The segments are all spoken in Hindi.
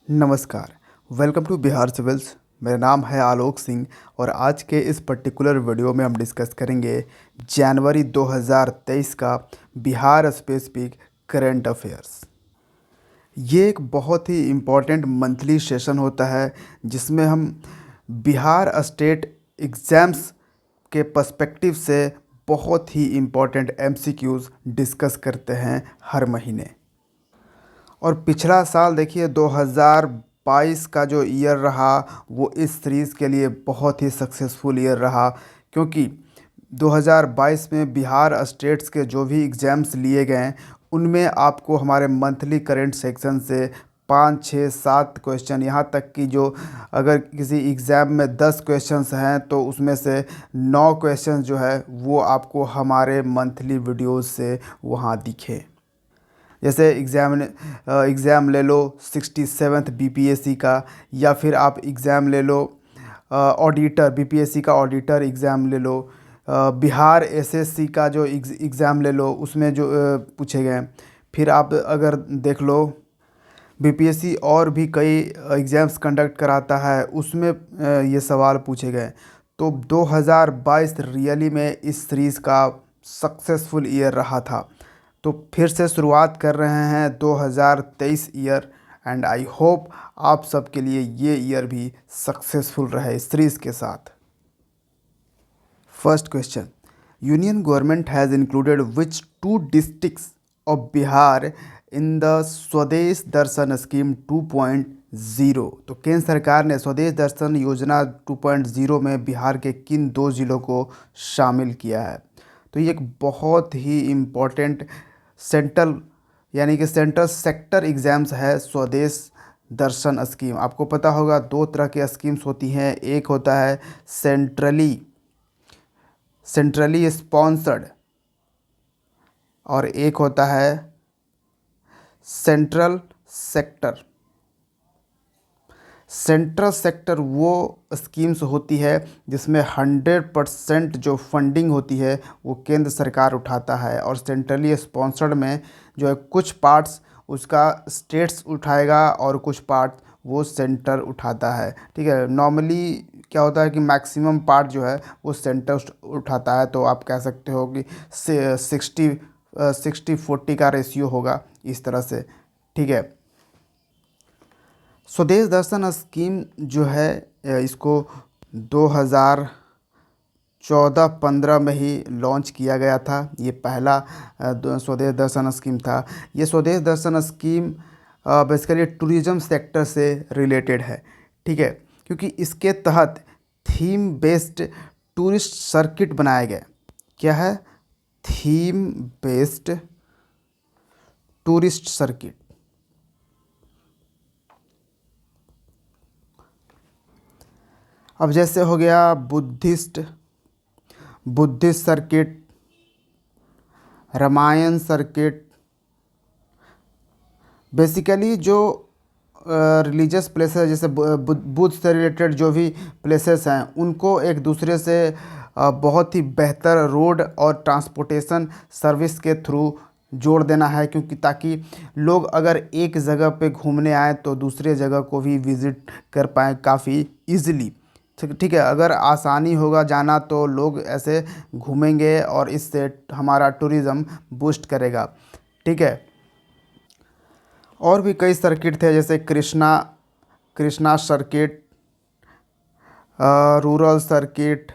नमस्कार। Welcome to Bihar civils. मेरा नाम है आलोक सिंह और आज के इस पर्टिकुलर वीडियो में हम डिस्कस करेंगे जनवरी 2023 का बिहार स्पेसिफिक करंट अफेयर्स। ये एक बहुत ही इम्पॉर्टेंट मंथली सेशन होता है जिसमें हम बिहार स्टेट एग्ज़ाम्स के पर्सपेक्टिव से बहुत ही इम्पॉर्टेंट एमसीक्यूज़ डिस्कस करते हैं हर महीने। और पिछला साल देखिए 2022 का जो ईयर रहा वो इस सीरीज़ के लिए बहुत ही सक्सेसफुल ईयर रहा, क्योंकि 2022 में बिहार स्टेट्स के जो भी एग्ज़ाम्स लिए गए उनमें आपको हमारे मंथली करंट सेक्शन से 5, 6, 7 क्वेश्चन, यहाँ तक कि जो अगर किसी एग्ज़ाम में 10 क्वेश्चंस हैं तो उसमें से 9 क्वेश्चंस जो है वो आपको हमारे मंथली वीडियोज़ से वहाँ दिखे। जैसे एग्ज़ाम ले लो 67th बीपीएससी का, या फिर आप एग्ज़ाम ले लो ऑडिटर, बीपीएससी का ऑडिटर एग्ज़ाम ले लो, बिहार एसएससी का जो एग्ज़ाम ले लो उसमें जो पूछे गए। फिर आप अगर देख लो बीपीएससी और भी कई एग्ज़ाम्स कंडक्ट कराता है उसमें ये सवाल पूछे गए। तो 2022 रियली में इस सीरीज़ का सक्सेसफुल ईयर रहा था। तो फिर से शुरुआत कर रहे हैं 2023 ईयर, एंड आई होप आप सबके लिए ये ईयर भी सक्सेसफुल रहे इस सीरीज़ के साथ। First question, union government has included which 2 districts of Bihar in the स्वदेश दर्शन स्कीम 2.0। तो केंद्र सरकार ने स्वदेश दर्शन योजना 2.0 में बिहार के किन 2 ज़िलों को शामिल किया है? तो ये एक बहुत ही इम्पोर्टेंट सेंट्रल यानी कि सेंट्रल सेक्टर एग्ज़ाम्स है स्वदेश दर्शन स्कीम। आपको पता होगा 2 तरह की स्कीम्स होती हैं, एक होता है सेंट्रली स्पॉन्सर्ड और एक होता है सेंट्रल सेक्टर। सेंट्रल सेक्टर वो स्कीम्स होती है जिसमें 100% जो फंडिंग होती है वो केंद्र सरकार उठाता है, और सेंट्रली स्पॉन्सर्ड में जो है कुछ पार्ट्स उसका स्टेट्स उठाएगा और कुछ पार्ट वो सेंटर उठाता है। ठीक है, नॉर्मली क्या होता है कि मैक्सिमम पार्ट जो है वो सेंटर उठाता है। तो आप कह सकते हो कि 60-40 का रेशियो होगा इस तरह से। ठीक है, स्वदेश दर्शन स्कीम जो है इसको 2014-15 में ही लॉन्च किया गया था। ये पहला स्वदेश दर्शन स्कीम था। ये स्वदेश दर्शन स्कीम बेसिकली टूरिज़्म सेक्टर से रिलेटेड है। ठीक है, क्योंकि इसके तहत थीम बेस्ड टूरिस्ट सर्किट बनाए गए। क्या है? Theme based tourist circuit. अब जैसे हो गया Buddhist circuit, Ramayana circuit, basically जो रिलीजियस प्लेसेस जैसे बुद्ध से रिलेटेड जो भी प्लेसेस हैं उनको एक दूसरे से बहुत ही बेहतर रोड और ट्रांसपोर्टेशन सर्विस के थ्रू जोड़ देना है, क्योंकि ताकि लोग अगर एक जगह पे घूमने आए तो दूसरे जगह को भी विज़िट कर पाएँ काफ़ी इजीली। ठीक है, अगर आसानी होगा जाना तो लोग ऐसे घूमेंगे और इससे हमारा टूरिज़्म बूस्ट करेगा। ठीक है, और भी कई सर्किट थे जैसे कृष्णा सर्किट, रूरल सर्किट,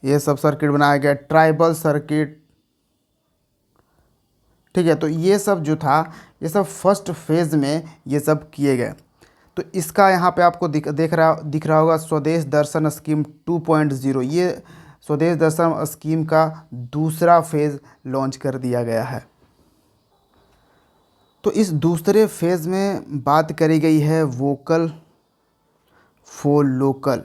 ये सब सर्किट बनाया गया, ट्राइबल सर्किट। ठीक है, तो ये सब जो था ये सब फर्स्ट फेज़ में ये सब किए गए। तो इसका यहाँ पे आपको दिख रहा होगा स्वदेश दर्शन स्कीम 2.0। ये स्वदेश दर्शन स्कीम का दूसरा फेज़ लॉन्च कर दिया गया है। तो इस दूसरे फेज़ में बात करी गई है वोकल फॉर लोकल।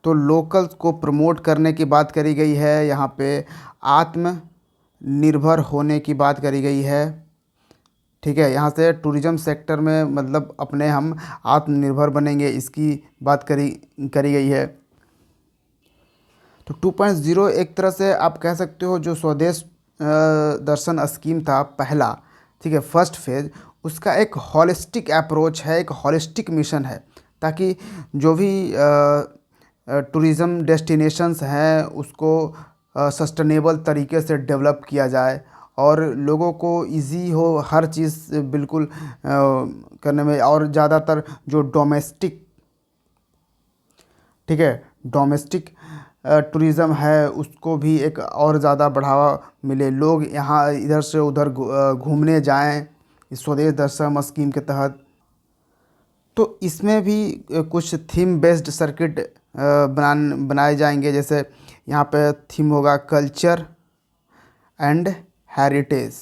तो लोकल को प्रमोट करने की बात करी गई है, यहाँ पे आत्मनिर्भर होने की बात करी गई है। ठीक है, यहाँ से टूरिज़्म सेक्टर में मतलब अपने हम आत्मनिर्भर बनेंगे, इसकी बात करी गई है। तो 2.0 एक तरह से आप कह सकते हो जो स्वदेश दर्शन स्कीम था पहला, ठीक है, फर्स्ट फेज़ उसका एक हॉलिस्टिक अप्रोच है, एक हॉलिस्टिक मिशन है, ताकि जो भी टूरिज़्म डेस्टिनेशंस हैं उसको सस्टेनेबल तरीके से डेवलप किया जाए और लोगों को इजी हो हर चीज़ बिल्कुल करने में। और ज़्यादातर जो डोमेस्टिक, ठीक है, डोमेस्टिक टूरिज़्म है उसको भी एक और ज़्यादा बढ़ावा मिले, लोग यहाँ इधर से उधर घूमने जाएं इस स्वदेश दर्शन स्कीम के तहत। तो इसमें भी कुछ थीम बेस्ड सर्किट बनाए जाएंगे, जैसे यहाँ पे थीम होगा कल्चर एंड हेरिटेज,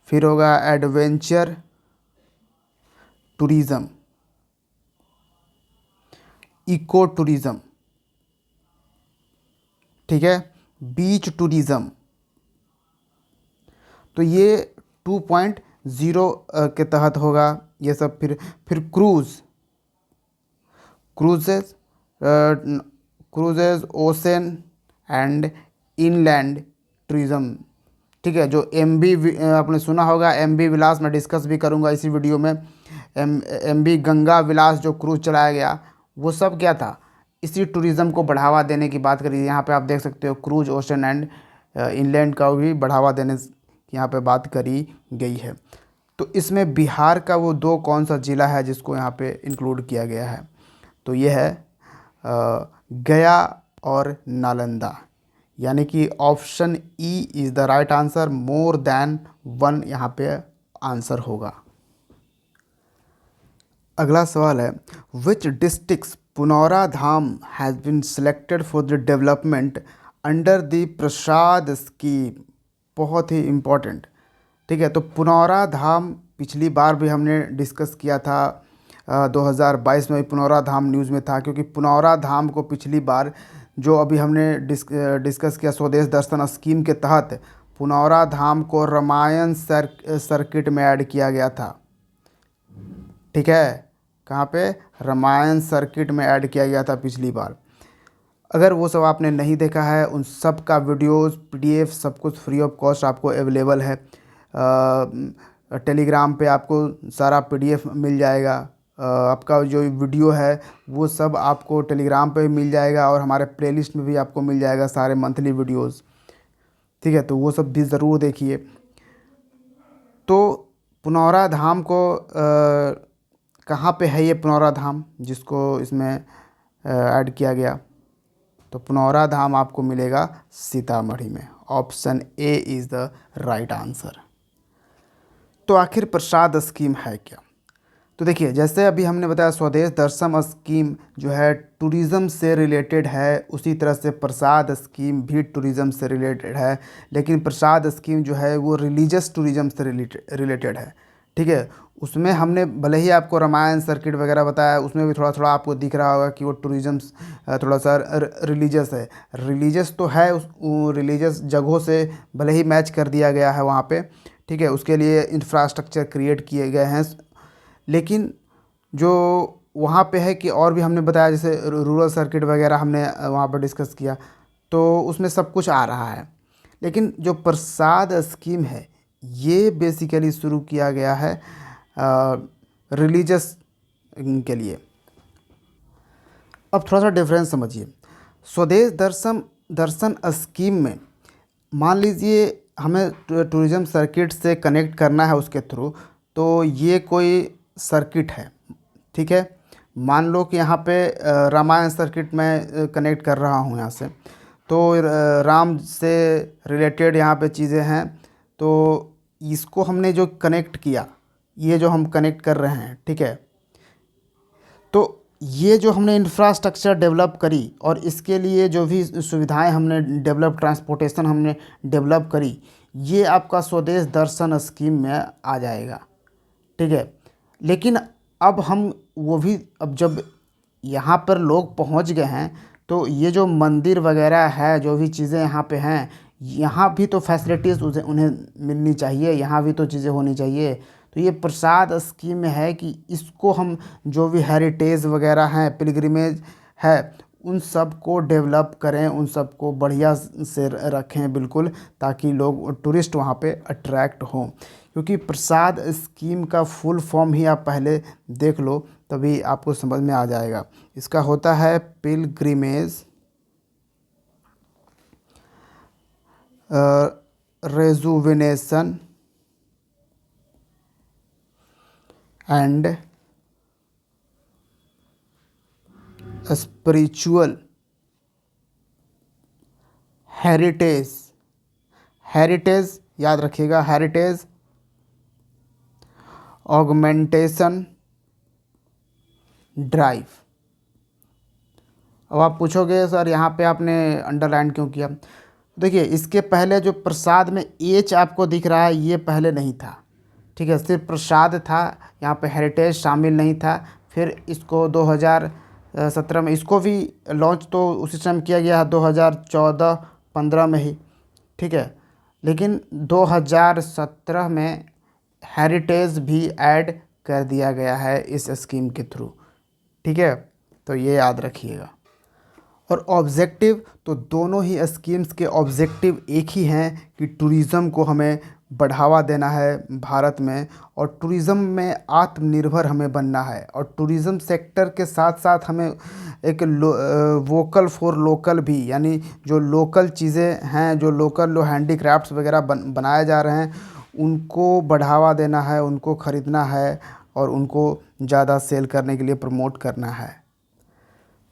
फिर होगा एडवेंचर टूरिज़्म, इको टूरिज़्म, ठीक है, बीच टूरिज़्म। तो ये 2.0 के तहत होगा ये सब। फिर cruises ocean and inland tourism, ठीक है। जो MV आपने सुना होगा MV विलास, मैं डिस्कस भी करूंगा इसी वीडियो में। MV गंगा विलास जो क्रूज़ चलाया गया वो सब क्या था, इसी टूरिज़्म को बढ़ावा देने की बात करी। यहाँ पे आप देख सकते हो क्रूज ओशन एंड इनलैंड का भी बढ़ावा देने की यहाँ पे बात करी गई है। तो इसमें बिहार का वो दो कौन सा ज़िला है जिसको यहाँ पे इंक्लूड किया गया है, तो ये है गया और नालंदा, यानी कि option E is the right answer. More than 1 यहाँ पे आंसर होगा। अगला सवाल है, which districts Punaura Dham has been selected for the development under the PRASAD scheme. बहुत ही इम्पोर्टेंट, ठीक है। तो पुनौरा धाम पिछली बार भी हमने डिस्कस किया था, 2022 में पुनौरा धाम न्यूज़ में था, क्योंकि पुनौरा धाम को पिछली बार जो अभी हमने डिस्कस किया स्वदेश दर्शन स्कीम के तहत पुनौरा धाम को रामायण सर्किट में ऐड किया गया था, ठीक है। कहाँ पे, रामायण सर्किट में ऐड किया गया था पिछली बार। अगर वो सब आपने नहीं देखा है, उन सब का वीडियोस PDF सब कुछ फ्री ऑफ कॉस्ट आपको अवेलेबल है। टेलीग्राम पे आपको सारा PDF मिल जाएगा। आपका जो वीडियो है वो सब आपको टेलीग्राम पे मिल जाएगा और हमारे प्लेलिस्ट में भी आपको मिल जाएगा सारे मंथली वीडियोस, ठीक है। तो वो सब भी ज़रूर देखिए। तो पुनौरा धाम को कहाँ पे है ये पुनौरा धाम जिसको इसमें ऐड किया गया, तो पुनौरा धाम आपको मिलेगा सीतामढ़ी में। Option A is the right answer. तो आखिर प्रसाद स्कीम है क्या, तो देखिए जैसे अभी हमने बताया स्वदेश दर्शन स्कीम जो है टूरिज़्म से रिलेटेड है, उसी तरह से प्रसाद स्कीम भी टूरिज़्म से रिलेटेड है। लेकिन प्रसाद स्कीम जो है वो रिलीजियस टूरिज़्म से रिलेटेड है, ठीक है। उसमें हमने भले ही आपको रामायण सर्किट वगैरह बताया, उसमें भी थोड़ा थोड़ा आपको दिख रहा होगा कि वो टूरिज़्म थोड़ा सा रिलीजियस है। रिलीजियस तो है, उस रिलीजियस जगहों से भले ही मैच कर दिया गया है वहाँ पे, ठीक है। उसके लिए इंफ्रास्ट्रक्चर क्रिएट किए गए हैं, लेकिन जो वहाँ पे है कि और भी हमने बताया, जैसे रूरल सर्किट वगैरह हमने वहाँ पर डिस्कस किया, तो उसमें सब कुछ आ रहा है। लेकिन जो प्रसाद स्कीम है ये बेसिकली शुरू किया गया है रिलीजियस के लिए। अब थोड़ा सा डिफरेंस समझिए। स्वदेश दर्शन स्कीम में मान लीजिए हमें टूरिज़्म सर्किट से कनेक्ट करना है उसके थ्रू, तो ये कोई सर्किट है, ठीक है। मान लो कि यहाँ पे रामायण सर्किट में कनेक्ट कर रहा हूँ यहाँ से, तो राम से रिलेटेड यहाँ पे चीज़ें हैं। तो इसको हमने जो कनेक्ट किया, ये जो हम कनेक्ट कर रहे हैं, ठीक है। तो ये जो हमने इंफ्रास्ट्रक्चर डेवलप करी और इसके लिए जो भी सुविधाएं हमने डेवलप, ट्रांसपोर्टेशन हमने डेवलप करी, ये आपका स्वदेश दर्शन स्कीम में आ जाएगा, ठीक है। लेकिन अब हम वो भी, अब जब यहाँ पर लोग पहुँच गए हैं तो ये जो मंदिर वगैरह है, जो भी चीज़ें यहाँ पे हैं, यहाँ भी तो फैसिलिटीज़ उन्हें मिलनी चाहिए, यहाँ भी तो चीज़ें होनी चाहिए। तो ये प्रसाद स्कीम में है कि इसको हम जो भी हेरिटेज वगैरह हैं, पिलग्रिमेज है, उन सब को डेवलप करें, उन सब को बढ़िया से रखें बिल्कुल, ताकि लोग टूरिस्ट वहाँ पे अट्रैक्ट हों। क्योंकि प्रसाद स्कीम का फुल फॉर्म ही आप पहले देख लो, तभी आपको समझ में आ जाएगा। इसका होता है pilgrimage rejuvenation and spiritual heritage. Heritage याद रखिएगा, हेरिटेज ऑगमेंटेशन ड्राइव। अब आप पूछोगे सर यहाँ पे आपने अंडरलाइन क्यों किया? देखिए, इसके पहले जो प्रसाद में एच आपको दिख रहा है ये पहले नहीं था, ठीक है, सिर्फ प्रसाद था, यहाँ पे हेरिटेज शामिल नहीं था। फिर इसको 2017 में इसको भी लॉन्च तो उसी समय किया गया है, 2014-15 में ही, ठीक है। लेकिन 2017 में हेरिटेज भी ऐड कर दिया गया है इस स्कीम के थ्रू, ठीक है, तो ये याद रखिएगा। और ऑब्जेक्टिव तो दोनों ही स्कीम्स के ऑब्जेक्टिव एक ही हैं कि टूरिज़्म को हमें बढ़ावा देना है भारत में, और टूरिज़्म में आत्मनिर्भर हमें बनना है। और टूरिज़्म सेक्टर के साथ साथ हमें एक वोकल फॉर लोकल भी, यानी जो लोकल चीज़ें हैं, जो लोकल हैंडीक्राफ्ट्स वगैरह बनाए जा रहे हैं, उनको बढ़ावा देना है, उनको ख़रीदना है और उनको ज़्यादा सेल करने के लिए प्रमोट करना है।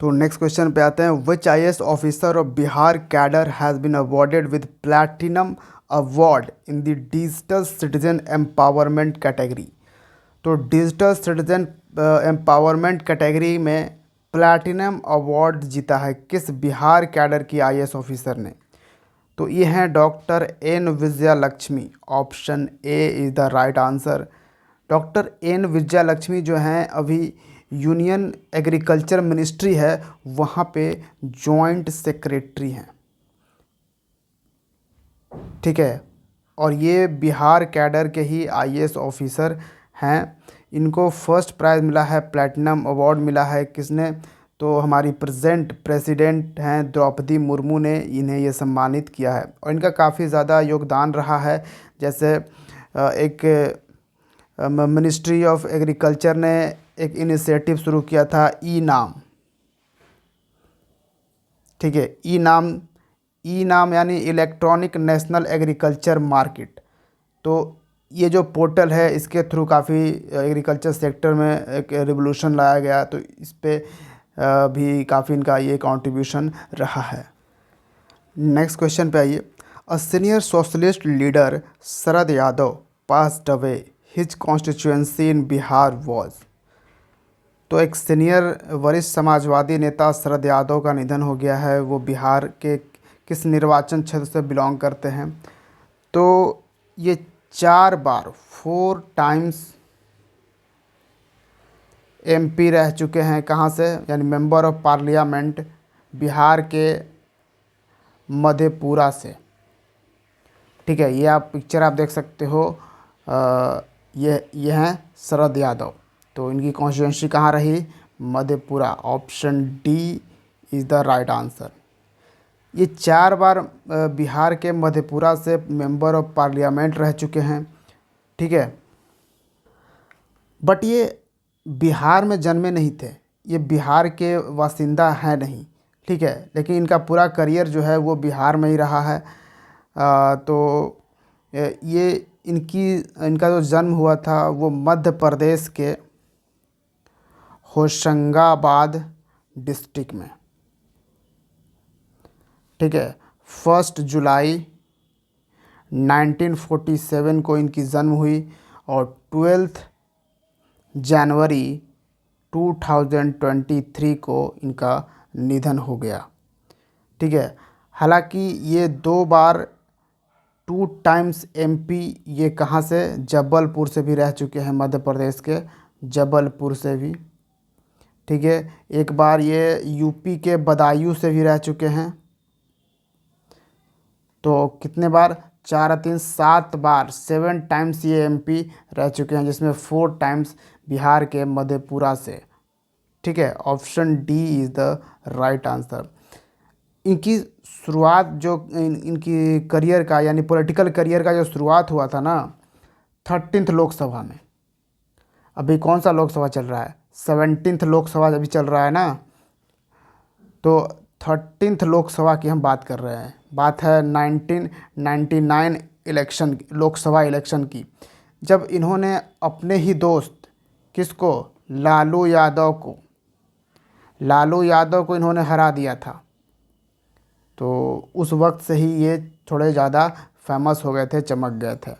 तो नेक्स्ट क्वेश्चन पे आते हैं। Which IAS officer of Bihar cadre has been awarded with platinum award in the digital citizen empowerment category? तो डिजिटल सिटीजन एम्पावरमेंट कैटेगरी में प्लैटिनम अवार्ड जीता है किस बिहार कैडर की IAS ऑफिसर ने? तो ये हैं doctor N Vijayalakshmi. Option A is the right answer. Doctor N Vijayalakshmi जो हैं अभी यूनियन एग्रीकल्चर मिनिस्ट्री है वहाँ पे जॉइंट सेक्रेटरी हैं, ठीक है, और ये बिहार कैडर के ही IAS ऑफिसर हैं। इनको फर्स्ट प्राइज़ मिला है, प्लैटिनम अवार्ड मिला है किसने? तो हमारी प्रेसिडेंट हैं द्रौपदी मुर्मू ने इन्हें ये सम्मानित किया है, और इनका काफ़ी ज़्यादा योगदान रहा है। जैसे एक मिनिस्ट्री ऑफ एग्रीकल्चर ने एक इनिशिएटिव शुरू किया था ई-नाम, ठीक है, ई-नाम यानी इलेक्ट्रॉनिक नेशनल एग्रीकल्चर मार्केट। तो ये जो पोर्टल है इसके थ्रू काफ़ी एग्रीकल्चर सेक्टर में एक रिवोल्यूशन लाया गया, तो इस पे भी काफ़ी इनका ये कंट्रीब्यूशन रहा है। नेक्स्ट क्वेश्चन पे आइए। A senior socialist leader Sharad Yadav passed away, his constituency in Bihar was. तो एक सीनियर वरिष्ठ समाजवादी नेता शरद यादव का निधन हो गया है। वो बिहार के किस निर्वाचन क्षेत्र से बिलोंग करते हैं? तो ये 4 टाइम्स MP रह चुके हैं। कहाँ से? यानी मेंबर ऑफ पार्लियामेंट बिहार के मधेपुरा से, ठीक है। ये आप पिक्चर आप देख सकते हो, ये हैं शरद यादव। तो इनकी कॉन्स्टिट्यूंसी कहाँ रही? Madhepura. Option D is the right answer. ये 4 बार बिहार के मधेपुरा से मेंबर ऑफ पार्लियामेंट रह चुके हैं, ठीक है। बट ये बिहार में जन्मे नहीं थे, ये बिहार के वासिंदा हैं नहीं, ठीक है, लेकिन इनका पूरा करियर जो है वो बिहार में ही रहा है। तो ये इनका जो जन्म हुआ था वो मध्य प्रदेश के होशंगाबाद डिस्ट्रिक्ट में, ठीक है। 1 जुलाई 1947 को इनकी जन्म हुई और 12 जनवरी 2023 को इनका निधन हो गया, ठीक है। हालांकि ये 2 बार 2 टाइम्स MP ये कहाँ से? जबलपुर से भी रह चुके हैं, मध्य प्रदेश के जबलपुर से भी, ठीक है। एक बार ये UP के बदायूं से भी रह चुके हैं। तो कितने बार? 4 और 3 7 बार, 7 टाइम्स ये MP रह चुके हैं, जिसमें 4 टाइम्स बिहार के मधेपुरा से, ठीक है, option D is the right answer. इनकी शुरुआत जो इनकी करियर का यानी पॉलिटिकल करियर का जो शुरुआत हुआ था ना 13th लोकसभा में। अभी कौन सा लोकसभा चल रहा है? 17th लोकसभा अभी चल रहा है ना, तो 13th लोकसभा की हम बात कर रहे हैं। बात है 1999 इलेक्शन, लोकसभा इलेक्शन की, जब इन्होंने अपने ही दोस्त किसको, लालू यादव को इन्होंने हरा दिया था। तो उस वक्त से ही ये थोड़े ज़्यादा फेमस हो गए थे, चमक गए थे।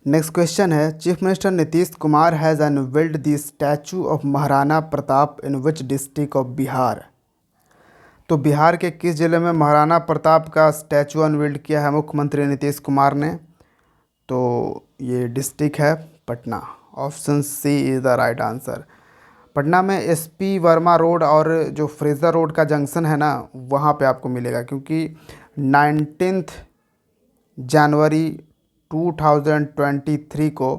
नेक्स्ट क्वेश्चन है, chief minister Nitish Kumar has unveiled the statue of Maharana Pratap in which district of Bihar. तो बिहार के किस जिले में महाराणा प्रताप का स्टैचू अनवील्ड किया है मुख्यमंत्री नीतीश कुमार ने? तो ये डिस्ट्रिक्ट है Patna. Option C is the right answer. Patna में एसपी वर्मा रोड और जो फ्रेजर रोड का जंक्शन है ना, वहाँ पे आपको मिलेगा, क्योंकि 19 जनवरी 2023 को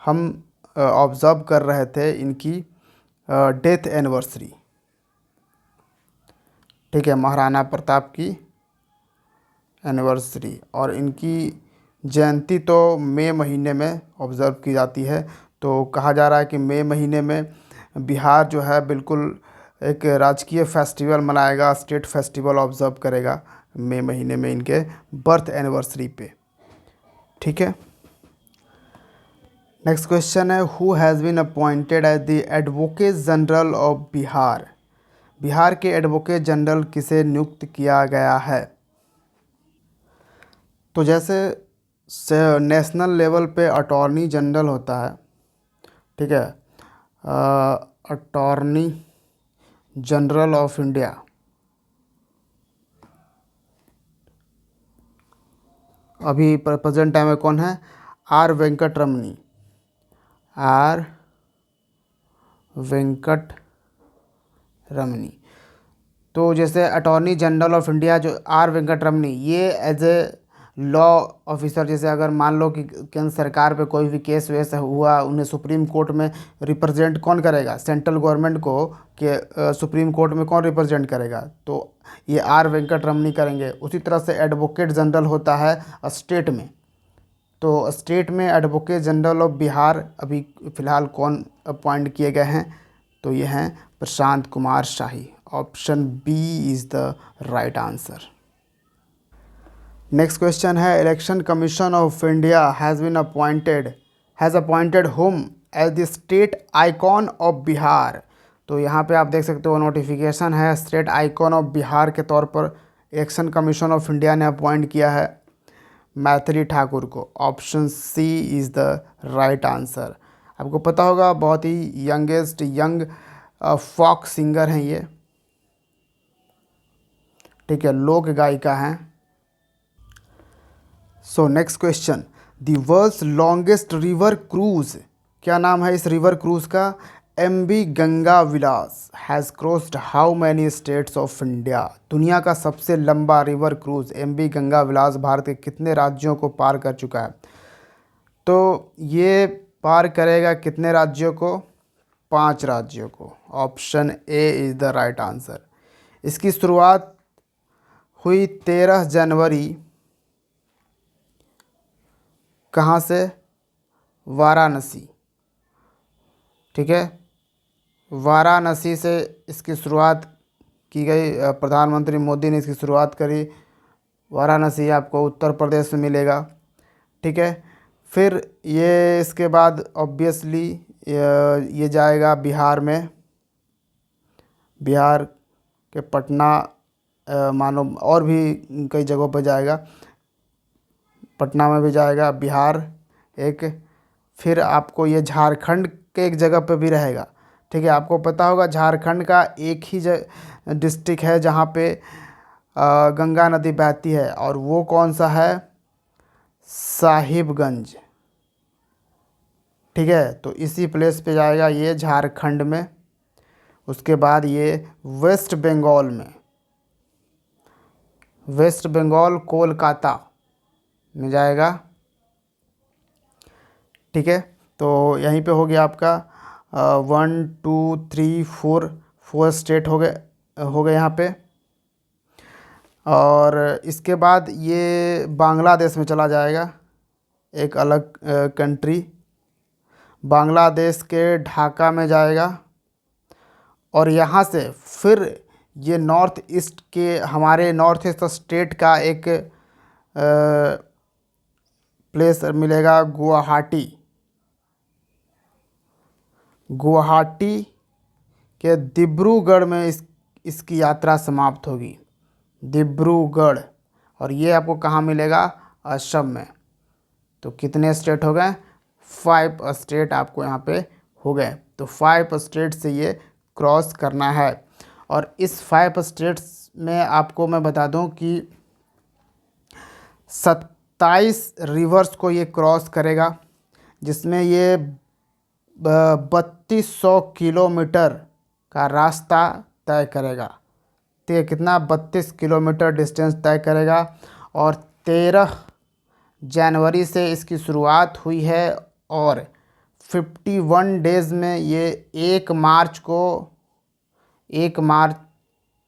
हम ऑब्ज़र्व कर रहे थे इनकी डेथ एनिवर्सरी। ठीक है, महाराणा प्रताप की एनिवर्सरी, और इनकी जयंती तो मई महीने में ऑब्ज़र्व की जाती है। तो कहा जा रहा है कि मई महीने में बिहार जो है बिल्कुल एक राजकीय फेस्टिवल मनाएगा, स्टेट फेस्टिवल ऑब्ज़र्व करेगा मई महीने में इनके बर्थ एनिवर्सरी पे। ठीक है, नेक्स्ट क्वेश्चन है, who has been appointed as the advocate general of Bihar. Bihar के एडवोकेट जनरल किसे नियुक्त किया गया है? तो जैसे नेशनल लेवल पे अटॉर्नी जनरल होता है, ठीक है, अटॉर्नी जनरल ऑफ इंडिया, अभी प्रेजेंट टाइम में कौन है? आर वेंकट रमनी। तो जैसे अटॉर्नी जनरल ऑफ इंडिया जो आर वेंकट रमनी, ये एज ए लॉ ऑफिसर, जैसे अगर मान लो कि केंद्र सरकार पे कोई भी केस वैसे हुआ, उन्हें सुप्रीम कोर्ट में रिप्रेजेंट कौन करेगा? सेंट्रल गवर्नमेंट को कि सुप्रीम कोर्ट में कौन रिप्रेजेंट करेगा? तो ये आर वेंकट रमनी करेंगे। उसी तरह से एडवोकेट जनरल होता है स्टेट में, तो स्टेट में एडवोकेट जनरल ऑफ बिहार अभी फ़िलहाल कौन अपॉइंट किए गए हैं? तो ये हैं Prashant Kumar Shahi. Option B is the right answer. Next question है, election commission of India has appointed home as the state icon of Bihar. तो यहाँ पे आप देख सकते हो नोटिफिकेशन है, स्टेट आइकॉन ऑफ बिहार के तौर पर इलेक्शन कमीशन ऑफ इंडिया ने अपॉइंट किया है मैथिली ठाकुर को। Option C is the right answer. आपको पता होगा बहुत ही यंग फॉक सिंगर हैं ये, ठीक है, लोक गायिका हैं। So next question, the world's longest river cruise, क्या नाम है इस रिवर क्रूज का? MV Ganga Vilas has crossed how many states of India. दुनिया का सबसे लंबा river cruise MV Ganga Vilas Bharat के कितने राज्यों को पार कर चुका है? तो ये पार करेगा कितने राज्यों को? 5 राज्यों को। Option A is the right answer. इसकी शुरुआत हुई 13 जनवरी, कहाँ से? वाराणसी। ठीक है, वाराणसी से इसकी शुरुआत की गई, प्रधानमंत्री मोदी ने इसकी शुरुआत करी। वाराणसी आपको उत्तर प्रदेश में मिलेगा। ठीक है, फिर ये इसके बाद ऑब्वियसली ये जाएगा बिहार में, बिहार के पटना, मानो और भी कई जगहों पर जाएगा, पटना में भी जाएगा बिहार एक। फिर आपको ये झारखंड के एक जगह पे भी रहेगा। ठीक है, आपको पता होगा झारखंड का एक ही डिस्ट्रिक्ट है जहाँ पे गंगा नदी बहती है, और वो कौन सा है? साहिबगंज। ठीक है, तो इसी प्लेस पे जाएगा ये झारखंड में। उसके बाद ये वेस्ट बंगाल कोलकाता में जाएगा। ठीक है, तो यहीं पे हो गया आपका 4 स्टेट हो गए यहाँ पे। और इसके बाद ये बांग्लादेश में चला जाएगा, एक अलग कंट्री। बांग्लादेश के ढाका में जाएगा। और यहाँ से फिर ये नॉर्थ ईस्ट के हमारे नॉर्थ ईस्ट स्टेट का एक प्लेस मिलेगा, गुवाहाटी। गुवाहाटी के डिब्रूगढ़ में इसकी यात्रा समाप्त होगी, डिब्रूगढ़। और ये आपको कहाँ मिलेगा? असम में। तो कितने स्टेट हो गए? 5 स्टेट आपको यहाँ पे हो गए। तो 5 स्टेट से ये क्रॉस करना है। और इस 5 स्टेट्स में आपको मैं बता दूं कि 27 रिवर्स को ये क्रॉस करेगा, जिसमें ये 3200 किलोमीटर का रास्ता तय करेगा। तो ये कितना? 32 किलोमीटर डिस्टेंस तय करेगा। और 13 जनवरी से इसकी शुरुआत हुई है और 51 डेज़ में ये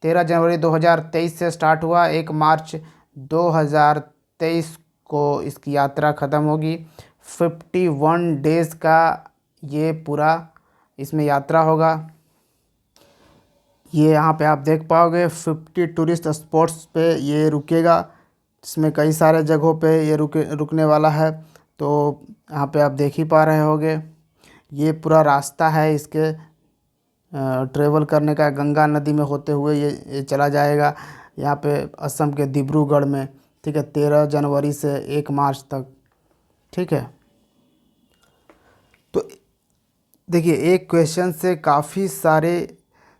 13 जनवरी 2023 से स्टार्ट हुआ, 1 मार्च 2023 को इसकी यात्रा ख़त्म होगी। 51 डेज़ का ये पूरा इसमें यात्रा होगा। ये यहाँ पे आप देख पाओगे 50 टूरिस्ट स्पॉट्स पे ये रुकेगा, जिसमें कई सारे जगहों पे ये रुकने वाला है। तो यहाँ पे आप देख ही पा रहे होगे, ये पूरा रास्ता है इसके ट्रेवल करने का। गंगा नदी में होते हुए ये चला जाएगा यहाँ पे असम के डिब्रूगढ़ में, ठीक है, 13 जनवरी से 1 मार्च तक, ठीक है। तो देखिए, एक क्वेश्चन से काफ़ी सारे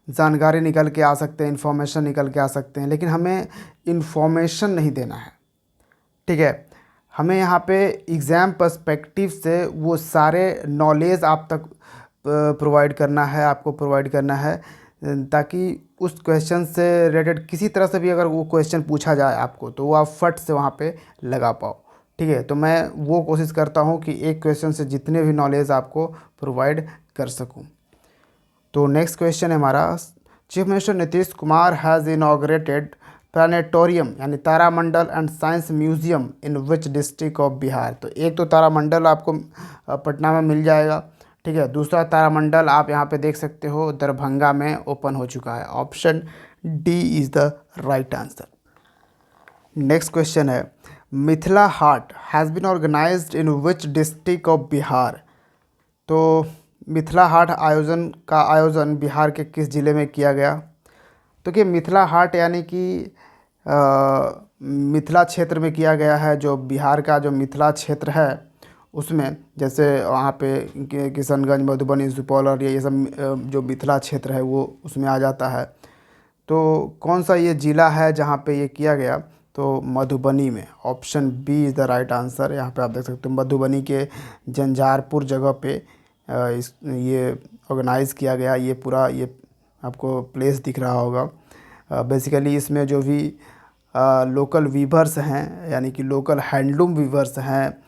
जानकारी निकल के आ सकते हैं, इन्फॉर्मेशन निकल के आ सकते हैं, लेकिन हमें इन्फॉर्मेशन नहीं देना है, ठीक है। हमें यहाँ पे एग्ज़ाम पर्सपेक्टिव से वो सारे नॉलेज आप तक प्रोवाइड करना है, आपको प्रोवाइड करना है, ताकि उस क्वेश्चन से रिलेटेड किसी तरह से भी अगर वो क्वेश्चन पूछा जाए आपको, तो वो आप फट से वहाँ पे लगा पाओ, ठीक है। तो मैं वो कोशिश करता हूँ कि एक क्वेश्चन से जितने भी नॉलेज आपको प्रोवाइड कर सकूँ। तो नेक्स्ट क्वेश्चन है हमारा, chief minister Nitish Kumar has inaugurated planetarium यानी तारामंडल and science museum in which district of Bihar. तो एक तो तारामंडल आपको पटना में मिल जाएगा, ठीक है। दूसरा तारामंडल आप यहाँ पे देख सकते हो दरभंगा में ओपन हो चुका है। Option D is the right answer. Next question है, Mithila Haat has been organised in which district of Bihar. तो मिथिला हाट का आयोजन बिहार के किस ज़िले में किया गया? तो कि मिथिला हाट यानी कि मिथिला क्षेत्र में किया गया है। जो बिहार का जो मिथिला क्षेत्र है उसमें, जैसे वहाँ पे किशनगंज, मधुबनी, सुपौल और ये सब जो मिथिला क्षेत्र है वो उसमें आ जाता है। तो कौन सा ये ज़िला है जहाँ पे ये किया गया? तो मधुबनी में। Option B is the right answer. यहाँ पे आप देख सकते हो मधुबनी के जंझारपुर जगह पे ये ऑर्गेनाइज़ किया गया। ये पूरा ये आपको प्लेस दिख रहा होगा। बेसिकली इसमें जो भी लोकल वीवर्स हैं, यानी कि लोकल हैंडलूम वीवर्स हैं,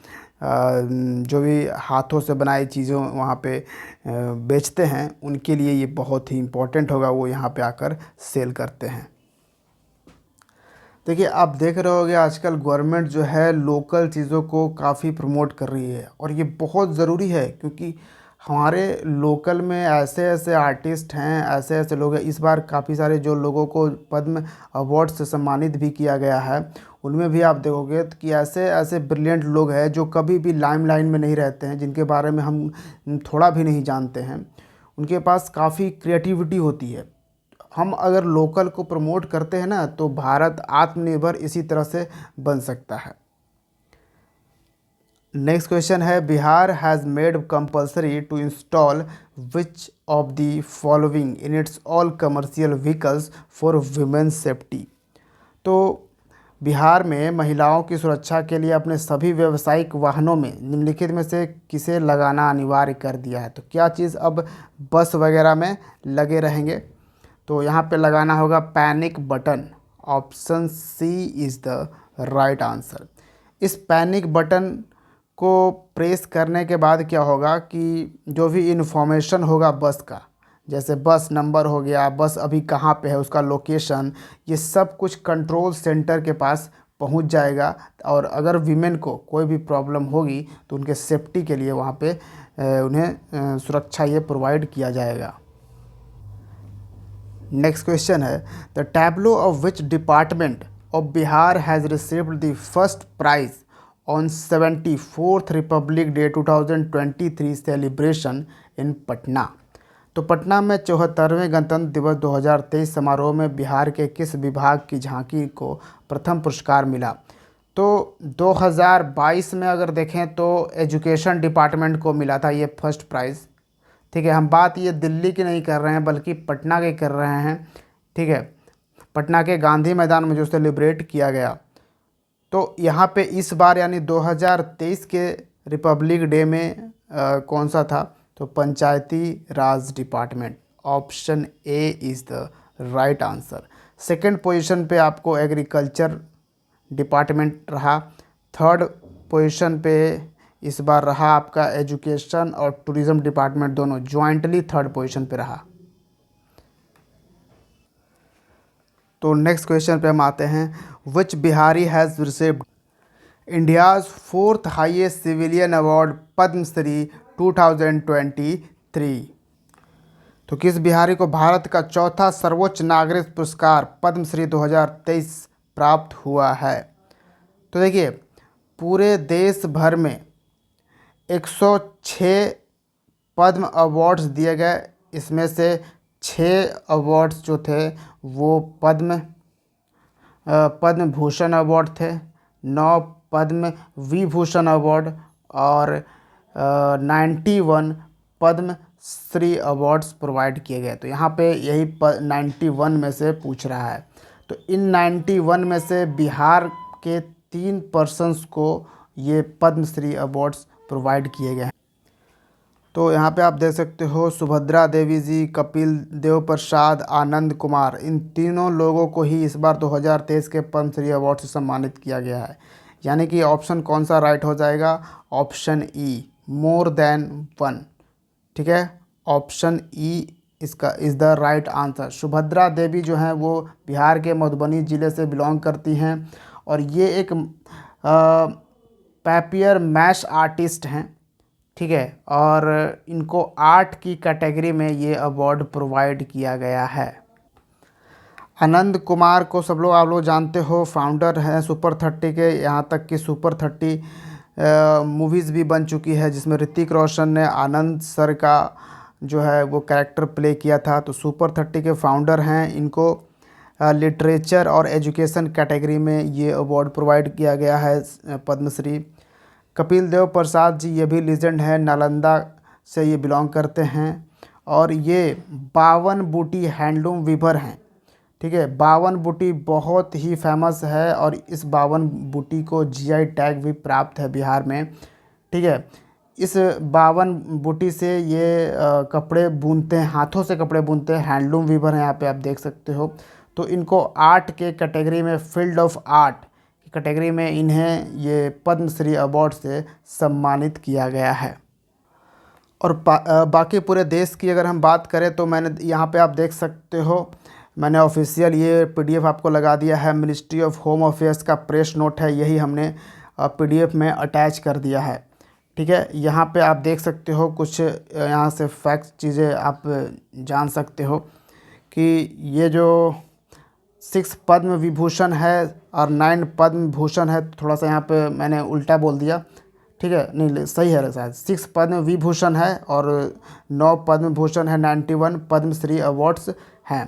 जो भी हाथों से बनाई चीज़ों वहाँ पे बेचते हैं, उनके लिए ये बहुत ही इम्पोर्टेंट होगा, वो यहाँ पे आकर सेल करते हैं। देखिए, आप देख रहे होगे आजकल गवर्नमेंट जो है लोकल चीज़ों को काफ़ी प्रमोट कर रही है, और ये बहुत ज़रूरी है, क्योंकि हमारे लोकल में ऐसे ऐसे आर्टिस्ट हैं, ऐसे ऐसे लोग हैं। इस बार काफ़ी सारे जो लोगों को पद्म अवार्ड से सम्मानित भी किया गया है, उनमें भी आप देखोगे कि ऐसे ऐसे ब्रिलियंट लोग हैं जो कभी भी लाइमलाइन में नहीं रहते हैं, जिनके बारे में हम थोड़ा भी नहीं जानते हैं। उनके पास काफ़ी क्रिएटिविटी होती है। हम अगर लोकल को प्रमोट करते हैं ना, तो भारत आत्मनिर्भर इसी तरह से बन सकता है। नेक्स्ट क्वेश्चन है, Bihar has made compulsory to install which of the following in its all commercial vehicles for women's safety. तो बिहार में महिलाओं की सुरक्षा के लिए अपने सभी व्यावसायिक वाहनों में निम्नलिखित में से किसे लगाना अनिवार्य कर दिया है। तो क्या चीज़ अब बस वगैरह में लगे रहेंगे? तो यहाँ पे लगाना होगा panic button. Option C is the right answer. इस पैनिक बटन को प्रेस करने के बाद क्या होगा कि जो भी इन्फॉर्मेशन होगा बस का, जैसे बस नंबर हो गया, बस अभी कहाँ पे है, उसका लोकेशन, ये सब कुछ कंट्रोल सेंटर के पास पहुंच जाएगा। और अगर वीमेन को कोई भी प्रॉब्लम होगी तो उनके सेफ्टी के लिए वहाँ पे उन्हें सुरक्षा ये प्रोवाइड किया जाएगा। नेक्स्ट क्वेश्चन है, the tableau of which department of Bihar has received the first prize on 74th republic day 2023 celebration in Patna. तो पटना में 74वें गणतंत्र दिवस 2023 समारोह में बिहार के किस विभाग की झांकी को प्रथम पुरस्कार मिला? तो 2022 में अगर देखें तो एजुकेशन डिपार्टमेंट को मिला था ये फर्स्ट प्राइज़। ठीक है, हम बात ये दिल्ली की नहीं कर रहे हैं बल्कि पटना की कर रहे हैं। ठीक है, पटना के गांधी मैदान में जो सेलिब्रेट किया गया, तो यहाँ पे इस बार यानी 2023 के रिपब्लिक डे में कौन सा था? तो Panchayati Raj department, option A is the right answer. Second position पे आपको एग्रीकल्चर डिपार्टमेंट रहा। थर्ड पोजीशन पे इस बार रहा आपका एजुकेशन और टूरिज़्म डिपार्टमेंट, दोनों ज्वाइंटली थर्ड पोजीशन पे रहा। तो नेक्स्ट क्वेश्चन पे हम आते हैं, which Bihari has received India's 4th highest civilian award Padma Shri 2023। तो किस बिहारी को भारत का चौथा सर्वोच्च नागरिक पुरस्कार पद्मश्री 2023 प्राप्त हुआ है? तो देखिए, पूरे देश भर में 106 पद्म अवार्ड्स दिए गए। इसमें से 6 अवार्ड्स जो थे वो पद्म भूषण अवार्ड थे, 9 पद्म विभूषण अवार्ड और 91 पद्म श्री अवार्ड्स प्रोवाइड किए गए। तो यहाँ पे यही 91 में से पूछ रहा है। तो इन 91 में से बिहार के 3 पर्सन्स को ये पद्मश्री अवार्ड्स प्रोवाइड किए गए हैं। तो यहाँ पे आप देख सकते हो, सुभद्रा देवी जी, कपिल देव प्रसाद, आनंद कुमार, इन तीनों लोगों को ही इस बार 2023 के पद्मश्री अवार्ड से सम्मानित किया गया है। यानी कि ऑप्शन कौन सा राइट हो जाएगा? Option E, more than one. ठीक है, ऑप्शन ई इसका is the right answer. Subhadra Devi जो हैं वो बिहार के मधुबनी ज़िले से बिलोंग करती हैं और ये एक पेपियर मैश आर्टिस्ट हैं। ठीक है, और इनको आर्ट की कैटेगरी में ये अवार्ड प्रोवाइड किया गया है। आनंद कुमार को सब लोग आप लोग जानते हो, फाउंडर हैं सुपर 30 के। यहाँ तक कि सुपर 30 मूवीज़ भी बन चुकी है जिसमें ऋतिक रोशन ने आनंद सर का जो है वो कैरेक्टर प्ले किया था। तो सुपर 30 के फाउंडर हैं। इनको लिटरेचर और एजुकेशन कैटेगरी में ये अवार्ड प्रोवाइड किया गया है पद्मश्री। कपिल देव प्रसाद जी ये भी लीजेंड है, नालंदा से ये बिलोंग करते हैं और ये 52 बूटी हैंडलूम वीवर हैं। ठीक है, 52 बूटी बहुत ही फेमस है और इस 52 बूटी को जीआई टैग भी प्राप्त है बिहार में। ठीक है, इस 52 बूटी से ये कपड़े बुनते हैं, हाथों से कपड़े बुनते हैं, हैंडलूम वीवर हैं। यहाँ पे आप देख सकते हो। तो इनको आर्ट के कैटेगरी में, फील्ड ऑफ आर्ट की कैटेगरी में इन्हें ये पद्मश्री अवार्ड से सम्मानित किया गया है। और बाकी पूरे देश की अगर हम बात करें तो मैंने यहाँ पे आप देख सकते हो, मैंने ऑफिशियल ये पीडीएफ आपको लगा दिया है। मिनिस्ट्री ऑफ होम अफेयर्स का प्रेस नोट है, यही हमने पीडीएफ में अटैच कर दिया है। ठीक है, यहाँ पे आप देख सकते हो कुछ यहाँ से फैक्ट्स चीज़ें आप जान सकते हो कि ये जो 6 पद्म विभूषण है और 9 पद्म भूषण है। थोड़ा सा यहाँ पे मैंने उल्टा बोल दिया। ठीक है, नहीं सही है शायद, 6 पद्म विभूषण है और 9 पद्म भूषण है, 91 पद्मश्री अवार्ड्स हैं।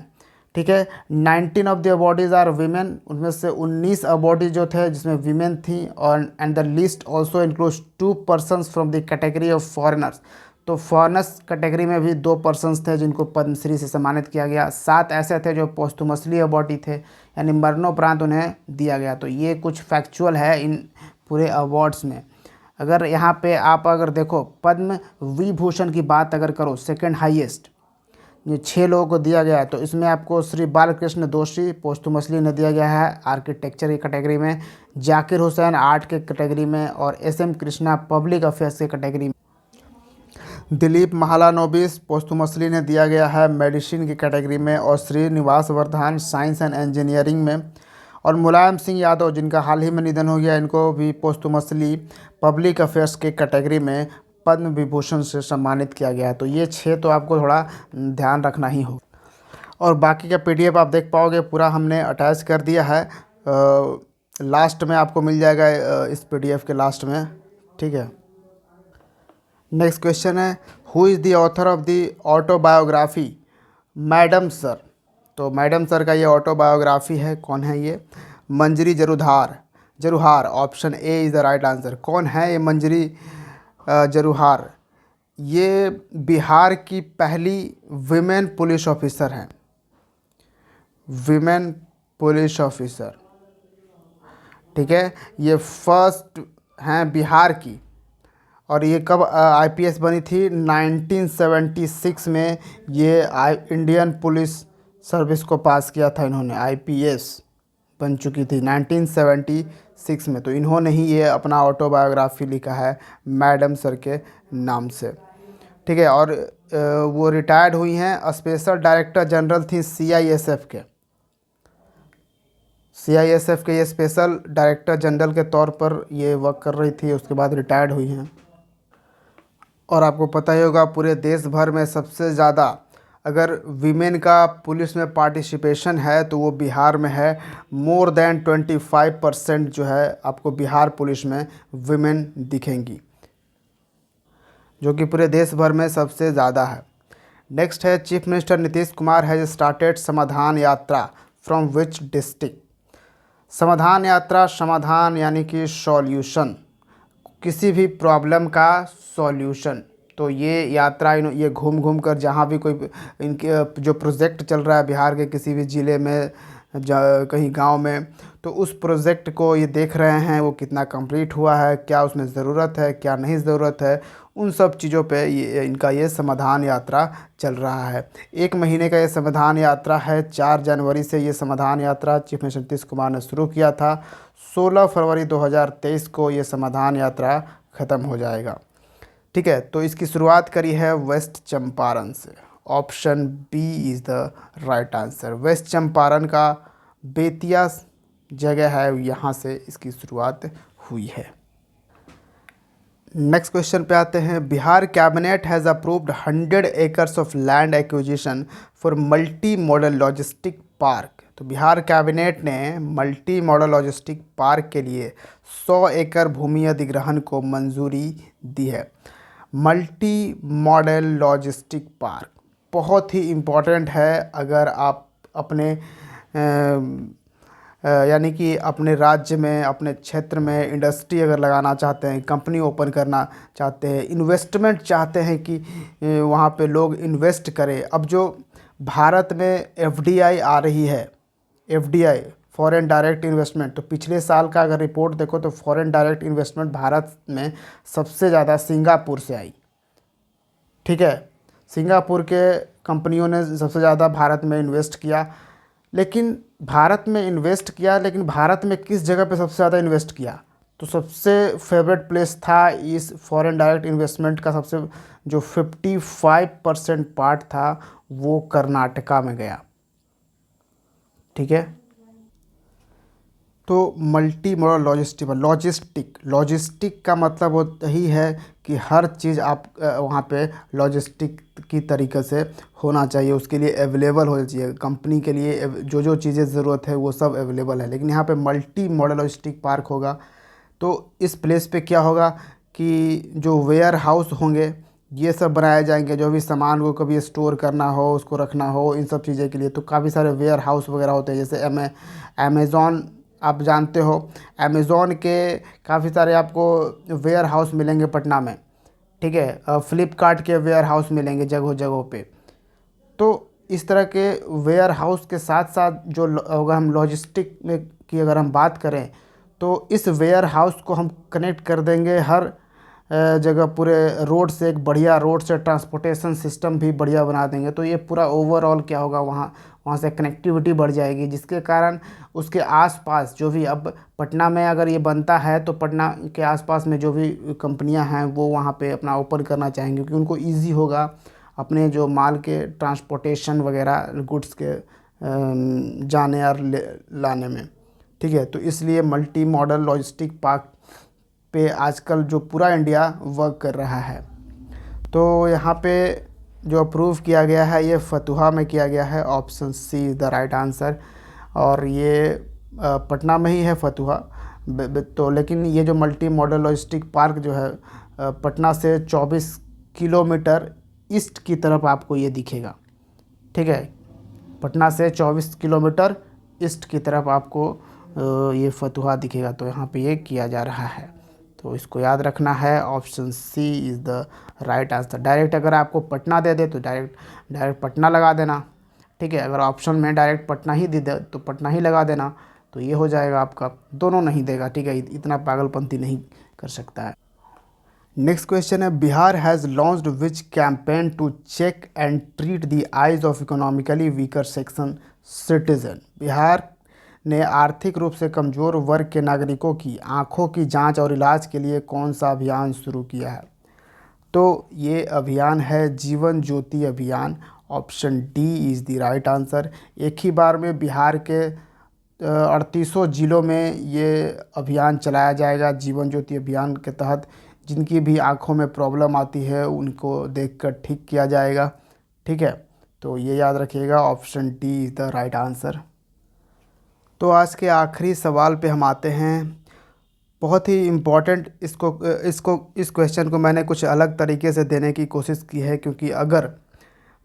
ठीक है, 19 of the awardees are women. उनमें से 19 अवार्डीज जो थे जिसमें वीमेन थी। और and the list also includes 2 persons from the category of foreigners. तो फॉरेनर्स कैटेगरी में भी 2 पर्सन्स थे जिनको पद्मश्री से सम्मानित किया गया। 7 ऐसे थे जो पोस्टुमसली अवार्डी थे, यानी मरणोपरांत उन्हें दिया गया। तो ये कुछ फैक्चुअल है इन पूरे अवार्ड्स में। अगर यहाँ पे आप अगर देखो, पद्म विभूषण की बात अगर करो, सेकेंड हाईएस्ट, ये 6 लोगों को दिया गया है। तो इसमें आपको श्री बालकृष्ण दोषी पोस्टुमसली ने दिया गया है आर्किटेक्चर की कैटेगरी में, जाकिर हुसैन आर्ट के कैटेगरी में, और एस.एम. कृष्णा पब्लिक अफेयर्स के कैटेगरी में। दिलीप महालानोबिस पोस्टुमसली ने दिया गया है मेडिसिन की कैटेगरी में, और Srinivas Vardhaman science and engineering में, और मुलायम सिंह यादव जिनका हाल ही में निधन हो गया, इनको भी पोस्टुमसली पब्लिक अफेयर्स के कैटेगरी में पद्म विभूषण से सम्मानित किया गया है। तो ये 6 तो आपको थोड़ा ध्यान रखना ही हो। और बाकी का पीडीएफ आप देख पाओगे, पूरा हमने अटैच कर दिया है, लास्ट में आपको मिल जाएगा, इस पीडीएफ के लास्ट में, ठीक है। नेक्स्ट क्वेश्चन है, who is the author of the autobiography madam sir. तो मैडम सर का ये ऑटोबायोग्राफी है, कौन है ये? Manjari Jaruhar, option A is the right answer. कौन है ये मंजरी जरूहार? ये बिहार की पहली विमेन पुलिस ऑफिसर हैं, विमेन पुलिस ऑफिसर, ठीक है। ये फर्स्ट हैं बिहार की, और ये कब आईपीएस बनी थी? 1976 में ये इंडियन पुलिस सर्विस को पास किया था इन्होंने, आईपीएस बन चुकी थी 1976 में। तो इन्होंने ही ये अपना ऑटोबायोग्राफी लिखा है मैडम सर के नाम से, ठीक है। और वो रिटायर्ड हुई हैं, स्पेशल डायरेक्टर जनरल थी सीआईएसएफ के ये स्पेशल डायरेक्टर जनरल के तौर पर ये वर्क कर रही थी, उसके बाद रिटायर्ड हुई हैं। और आपको पता ही होगा पूरे देश भर में सबसे ज़्यादा अगर वीमेन का पुलिस में पार्टिसिपेशन है तो वो बिहार में है। मोर देन 25% जो है आपको बिहार पुलिस में वीमेन दिखेंगी, जो कि पूरे देश भर में सबसे ज़्यादा है। नेक्स्ट है, chief minister Nitish Kumar has started समाधान यात्रा फ्रॉम विच डिस्ट्रिक्ट। समाधान यात्रा, समाधान यानी कि सॉल्यूशन, किसी भी प्रॉब्लम का सॉल्यूशन। तो ये यात्रा ये घूम घूम कर जहाँ भी कोई इनके जो प्रोजेक्ट चल रहा है बिहार के किसी भी ज़िले में, कहीं गांव में, तो उस प्रोजेक्ट को ये देख रहे हैं वो कितना कंप्लीट हुआ है, क्या उसमें ज़रूरत है, क्या नहीं ज़रूरत है, उन सब चीज़ों पे इनका ये समाधान यात्रा चल रहा है। 1 महीने का ये समाधान यात्रा है। 4 जनवरी से ये समाधान यात्रा चीफ मिनिस्टर नीतीश कुमार ने शुरू किया था। 16 फरवरी 2023 को ये समाधान यात्रा ख़त्म हो जाएगा, ठीक है। तो इसकी शुरुआत करी है वेस्ट चंपारण से। Option B is the right answer. West Champaran का बेतिया जगह है, यहाँ से इसकी शुरुआत हुई है। नेक्स्ट क्वेश्चन पे आते हैं। Bihar cabinet has approved 100 acres of land acquisition for multi modal logistic park. तो बिहार कैबिनेट ने मल्टी मॉडल लॉजिस्टिक पार्क के लिए 100 एकड़ भूमि अधिग्रहण को मंजूरी दी है। मल्टी मॉडल लॉजिस्टिक पार्क बहुत ही इम्पोर्टेंट है अगर आप अपने यानी कि अपने राज्य में, अपने क्षेत्र में इंडस्ट्री अगर लगाना चाहते हैं, कंपनी ओपन करना चाहते हैं, इन्वेस्टमेंट चाहते हैं कि वहाँ पे लोग इन्वेस्ट करें। अब जो भारत में एफडीआई आ रही है, एफडीआई फॉरेन डायरेक्ट इन्वेस्टमेंट, तो पिछले साल का अगर रिपोर्ट देखो तो फॉरेन डायरेक्ट इन्वेस्टमेंट भारत में सबसे ज़्यादा सिंगापुर से आई, ठीक है। सिंगापुर के कंपनियों ने सबसे ज़्यादा भारत में इन्वेस्ट किया। लेकिन भारत में किस जगह पे सबसे ज़्यादा इन्वेस्ट किया? तो सबसे फेवरेट प्लेस था इस फॉरेन डायरेक्ट इन्वेस्टमेंट का, सबसे जो 55% पार्ट था वो कर्नाटका में गया, ठीक है। तो मल्टी मॉडल लॉजिस्टिक का मतलब होता ही है कि हर चीज़ आप वहाँ पे लॉजिस्टिक की तरीके से होना चाहिए, उसके लिए अवेलेबल होना चाहिए। कंपनी के लिए जो जो चीज़ें ज़रूरत है वो सब अवेलेबल है। लेकिन यहाँ पे मल्टी मॉडल लॉजिस्टिक पार्क होगा तो इस प्लेस पे क्या होगा कि जो वेयर हाउस होंगे ये सब बनाए जाएंगे, जो भी सामान को कभी स्टोर करना हो, उसको रखना हो, इन सब चीज़ें के लिए। तो काफ़ी सारे वेयर हाउस वगैरह होते हैं, जैसे अमेज़ॉन आप जानते हो, अमेज़ॉन के काफ़ी सारे आपको वेयर हाउस मिलेंगे पटना में, ठीक है। फ्लिपकार्ट के वेयर हाउस मिलेंगे जगह जगहों पे। तो इस तरह के वेयर हाउस के साथ साथ जो अगर हम लॉजिस्टिक में की अगर हम बात करें तो इस वेयर हाउस को हम कनेक्ट कर देंगे हर जगह पूरे रोड से, एक बढ़िया रोड से ट्रांसपोर्टेशन सिस्टम भी बढ़िया बना देंगे, तो ये पूरा ओवरऑल क्या होगा, वहाँ वहाँ से कनेक्टिविटी बढ़ जाएगी, जिसके कारण उसके आसपास जो भी, अब पटना में अगर ये बनता है तो पटना के आसपास में जो भी कंपनियां हैं वो वहाँ पे अपना ओपन करना चाहेंगे, क्योंकि उनको इजी होगा अपने जो माल के ट्रांसपोर्टेशन वगैरह गुड्स के जाने और लाने में। ठीक है, तो इसलिए मल्टी मॉडल लॉजिस्टिक पार्क पे आजकल जो पूरा इंडिया वर्क कर रहा है। तो यहाँ पे जो अप्रूव किया गया है ये फतुहा में किया गया है, option C is the right answer. और ये पटना में ही है फतुहा। तो लेकिन ये जो मल्टी मॉडल लॉजिस्टिक पार्क जो है पटना से 24 किलोमीटर ईस्ट की तरफ आपको ये दिखेगा। ठीक है, पटना से 24 किलोमीटर ईस्ट की तरफ आपको ये फतुहा दिखेगा। तो यहाँ पे ये किया जा रहा है, तो इसको याद रखना है, option C is the right answer. Direct अगर आपको पटना दे दे तो डायरेक्ट पटना लगा देना। ठीक है, अगर ऑप्शन में डायरेक्ट पटना ही दे दे तो पटना ही लगा देना, तो ये हो जाएगा आपका। दोनों नहीं देगा, ठीक है, इतना पागलपंती नहीं कर सकता है। नेक्स्ट क्वेश्चन है, Bihar has launched which campaign to check and treat the eyes of economically weaker section citizen. Bihar ने आर्थिक रूप से कमज़ोर वर्ग के नागरिकों की आँखों की जांच और इलाज के लिए कौन सा अभियान शुरू किया है? तो ये अभियान है जीवन ज्योति अभियान। Option D is the right answer. एक ही बार में बिहार के 3800 ज़िलों में ये अभियान चलाया जाएगा। जीवन ज्योति अभियान के तहत जिनकी भी आँखों में प्रॉब्लम आती है उनको देखकर ठीक किया जाएगा। ठीक है, तो ये याद रखिएगा, option D is the right answer. तो आज के आखिरी सवाल पे हम आते हैं, बहुत ही इम्पॉर्टेंट। इस क्वेश्चन को मैंने कुछ अलग तरीके से देने की कोशिश की है, क्योंकि अगर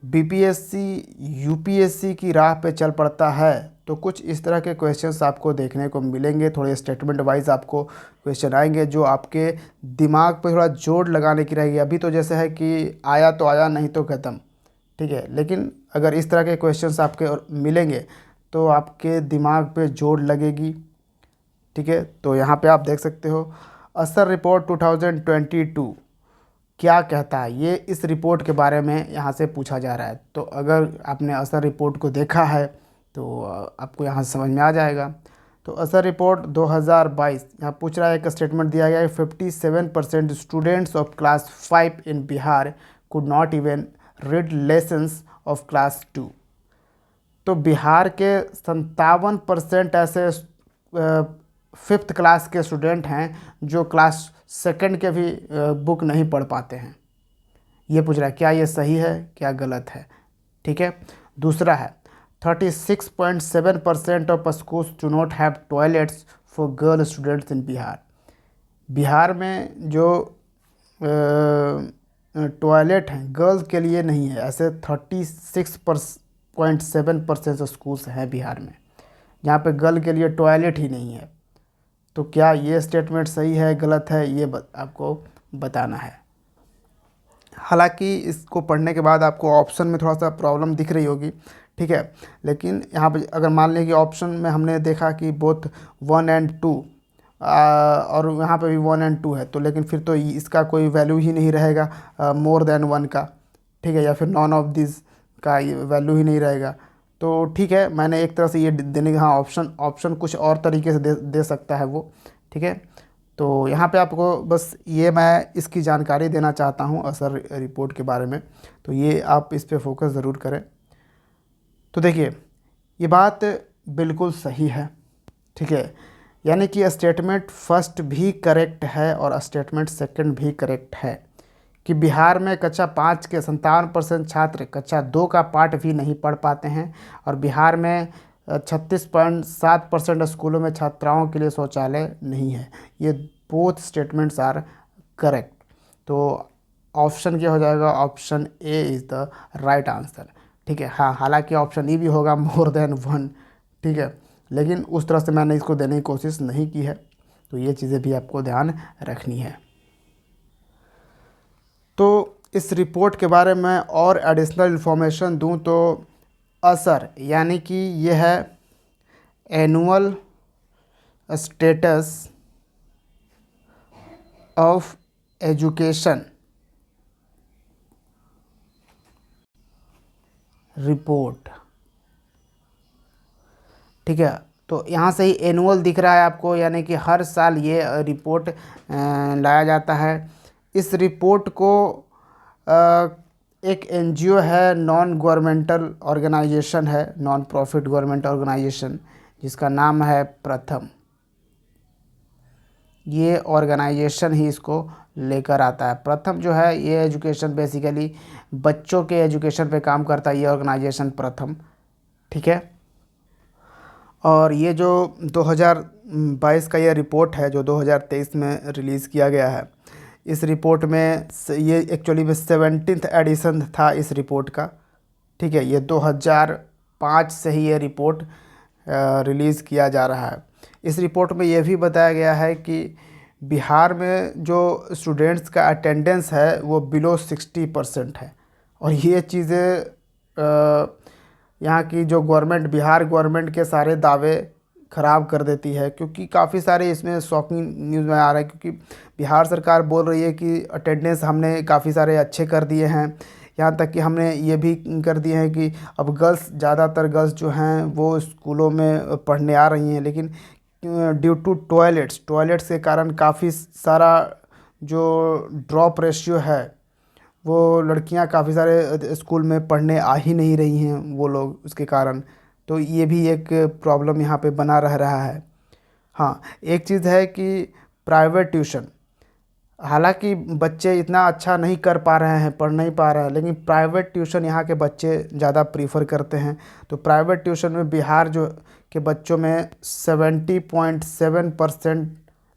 बीपीएससी यूपीएससी की राह पे चल पड़ता है तो कुछ इस तरह के क्वेश्चंस आपको देखने को मिलेंगे। थोड़े स्टेटमेंट वाइज आपको क्वेश्चन आएंगे जो आपके दिमाग पे थोड़ा जोर लगाने की रहेगी। अभी तो जैसे है कि आया तो आया, नहीं तो ख़त्म। ठीक है, लेकिन अगर इस तरह के क्वेश्चंस आपके मिलेंगे तो आपके दिमाग पे जोर लगेगी। ठीक है, तो यहाँ पे आप देख सकते हो, असर रिपोर्ट 2022 क्या कहता है, ये इस रिपोर्ट के बारे में यहाँ से पूछा जा रहा है। तो अगर आपने असर रिपोर्ट को देखा है तो आपको यहाँ से समझ में आ जाएगा। तो असर रिपोर्ट 2022 यहाँ पूछ रहा है, एक स्टेटमेंट दिया गया है, 57% students of class 5 in Bihar could not even read lessons of class 2। तो बिहार के 57% ऐसे 5th क्लास के स्टूडेंट हैं जो क्लास 2 के भी बुक नहीं पढ़ पाते हैं। ये पूछ रहा है क्या ये सही है क्या गलत है। ठीक है, दूसरा है 36.7% of schools do not have toilets for girl students in Bihar. Bihar में जो टॉयलेट हैं गर्ल्स के लिए नहीं है, ऐसे 36.7% स्कूल्स हैं बिहार में जहाँ पे गर्ल के लिए टॉयलेट ही नहीं है। तो क्या ये स्टेटमेंट सही है गलत है, ये आपको बताना है। हालांकि इसको पढ़ने के बाद आपको ऑप्शन में थोड़ा सा प्रॉब्लम दिख रही होगी। ठीक है, लेकिन यहाँ पे अगर मान लें कि ऑप्शन में हमने देखा कि बोथ 1 और 2 और यहाँ पे भी 1 और 2 है, तो लेकिन फिर तो इसका कोई वैल्यू ही नहीं रहेगा मोर देन 1 का। ठीक है, या फिर नॉन ऑफ दिस का वैल्यू ही नहीं रहेगा। तो ठीक है, मैंने एक तरह से ये देने का, हाँ ऑप्शन कुछ और तरीके से दे सकता है वो। ठीक है, तो यहाँ पे आपको बस ये मैं इसकी जानकारी देना चाहता हूँ असर रिपोर्ट के बारे में, तो ये आप इस पे फोकस ज़रूर करें। तो देखिए ये बात बिल्कुल सही है। ठीक है, यानी कि स्टेटमेंट फर्स्ट भी करेक्ट है और स्टेटमेंट सेकंड भी करेक्ट है कि बिहार में कक्षा 5 के 57% छात्र कक्षा 2 का पाठ भी नहीं पढ़ पाते हैं और बिहार में 36.7% स्कूलों में छात्राओं के लिए शौचालय नहीं है। ये बोथ स्टेटमेंट्स आर करेक्ट। तो ऑप्शन क्या हो जाएगा, option A is the right answer. ठीक है, हाँ, हालांकि ऑप्शन ई भी होगा मोर देन 1। ठीक है, लेकिन उस तरह से मैंने इसको देने की कोशिश नहीं की है, तो ये चीज़ें भी आपको ध्यान रखनी है। तो इस रिपोर्ट के बारे में और एडिशनल इन्फॉर्मेशन दूं तो असर यानी कि यह है annual status of education report. ठीक है, तो यहाँ से ही एनुअल दिख रहा है आपको, यानी कि हर साल ये रिपोर्ट लाया जाता है। इस रिपोर्ट को एक एनजीओ है, नॉन गवर्नमेंटल ऑर्गेनाइजेशन है, नॉन प्रॉफिट गवर्नमेंट ऑर्गेनाइजेशन, जिसका नाम है प्रथम। ये ऑर्गेनाइजेशन ही इसको लेकर आता है। प्रथम जो है ये एजुकेशन, बेसिकली बच्चों के एजुकेशन पे काम करता है ये ऑर्गेनाइजेशन प्रथम। ठीक है, और ये जो 2022 का ये रिपोर्ट है जो 2023 में रिलीज़ किया गया है, इस रिपोर्ट में ये एक्चुअली में 17th एडिशन था इस रिपोर्ट का। ठीक है, ये 2005 से ही ये रिपोर्ट रिलीज़ किया जा रहा है। इस रिपोर्ट में ये भी बताया गया है कि बिहार में जो स्टूडेंट्स का अटेंडेंस है वो बिलो 60% है, और ये चीज़ें यहाँ की जो गवर्नमेंट, बिहार गवर्नमेंट के सारे दावे ख़राब कर देती है, क्योंकि काफ़ी सारे इसमें शॉकिंग न्यूज़ में आ रहा है। क्योंकि बिहार सरकार बोल रही है कि अटेंडेंस हमने काफ़ी सारे अच्छे कर दिए हैं, यहाँ तक कि हमने ये भी कर दिए हैं कि अब ज़्यादातर गर्ल्स जो हैं वो स्कूलों में पढ़ने आ रही हैं, लेकिन ड्यू टू टॉयलेट्स के कारण काफ़ी सारा जो ड्रॉप रेशियो है, वो लड़कियां काफ़ी सारे स्कूल में पढ़ने आ ही नहीं रही हैं वो लोग, उसके कारण। तो ये भी एक प्रॉब्लम यहाँ पे बना रहा है। हाँ, एक चीज़ है कि प्राइवेट ट्यूशन, हालांकि बच्चे इतना अच्छा नहीं कर पा रहे हैं, पढ़ नहीं पा रहे हैं, लेकिन प्राइवेट ट्यूशन यहाँ के बच्चे ज़्यादा प्रीफर करते हैं। तो प्राइवेट ट्यूशन में बिहार जो के बच्चों में 70.7%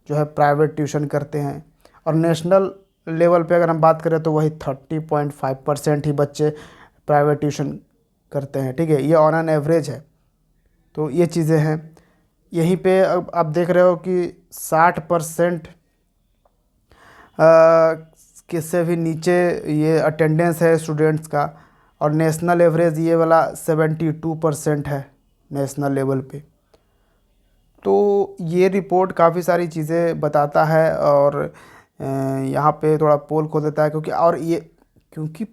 जो है प्राइवेट ट्यूशन करते हैं, और नेशनल लेवल पे अगर हम बात करें तो वही 30.5% ही बच्चे प्राइवेट ट्यूशन करते हैं। ठीक है, ये ऑन एन एवरेज है। तो ये चीज़ें हैं। यहीं पे अब आप देख रहे हो कि 60% किससे भी नीचे ये अटेंडेंस है स्टूडेंट्स का, और नेशनल एवरेज ये वाला 72% है नेशनल लेवल पे। तो ये रिपोर्ट काफ़ी सारी चीज़ें बताता है, और यहाँ पे थोड़ा पोल खोल देता है, क्योंकि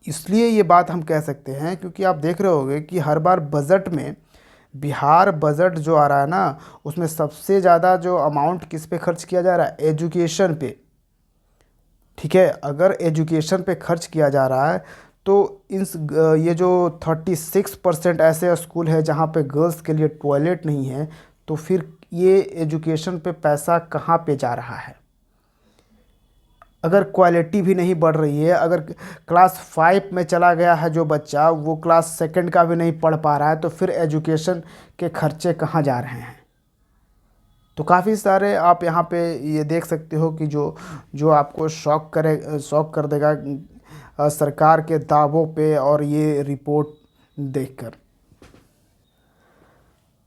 इसलिए ये बात हम कह सकते हैं, क्योंकि आप देख रहे होंगे कि हर बार बजट में बिहार बजट जो आ रहा है ना, उसमें सबसे ज़्यादा जो अमाउंट किस पे खर्च किया जा रहा है, एजुकेशन पे। ठीक है, अगर एजुकेशन पे खर्च किया जा रहा है तो ये जो 36% ऐसे स्कूल है जहाँ पे गर्ल्स के लिए टॉयलेट नहीं है, तो फिर ये एजुकेशन पे पैसा कहाँ पे जा रहा है? अगर क्वालिटी भी नहीं बढ़ रही है, अगर क्लास 5 में चला गया है जो बच्चा, वो क्लास 2 का भी नहीं पढ़ पा रहा है, तो फिर एजुकेशन के खर्चे कहाँ जा रहे हैं? तो काफ़ी सारे आप यहाँ पे ये देख सकते हो कि जो आपको शॉक कर देगा सरकार के दावों पे और ये रिपोर्ट देखकर।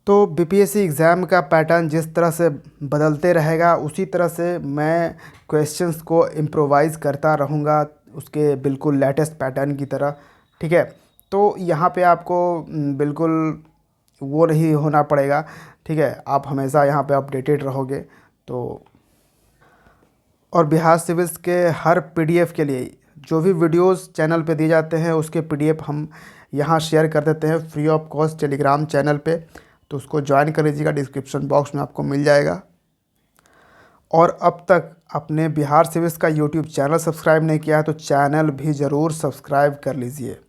तो बीपीएससी एग्ज़ाम का पैटर्न जिस तरह से बदलते रहेगा, उसी तरह से मैं क्वेश्चंस को इम्प्रोवाइज़ करता रहूँगा, उसके बिल्कुल लेटेस्ट पैटर्न की तरह। ठीक है, तो यहाँ पे आपको बिल्कुल वो नहीं होना पड़ेगा। ठीक है, आप हमेशा यहाँ पे अपडेटेड रहोगे। तो और बिहार सिविल्स के हर पीडीएफ के लिए जो भी वीडियोस चैनल पे दिए जाते हैं, उसके पीडीएफ हम यहाँ शेयर कर देते हैं free of cost Telegram channel पे, तो उसको ज्वाइन कर लीजिएगा, डिस्क्रिप्शन बॉक्स में आपको मिल जाएगा। और अब तक अपने बिहार सिविल्स का यूट्यूब चैनल सब्सक्राइब नहीं किया है तो चैनल भी ज़रूर सब्सक्राइब कर लीजिए।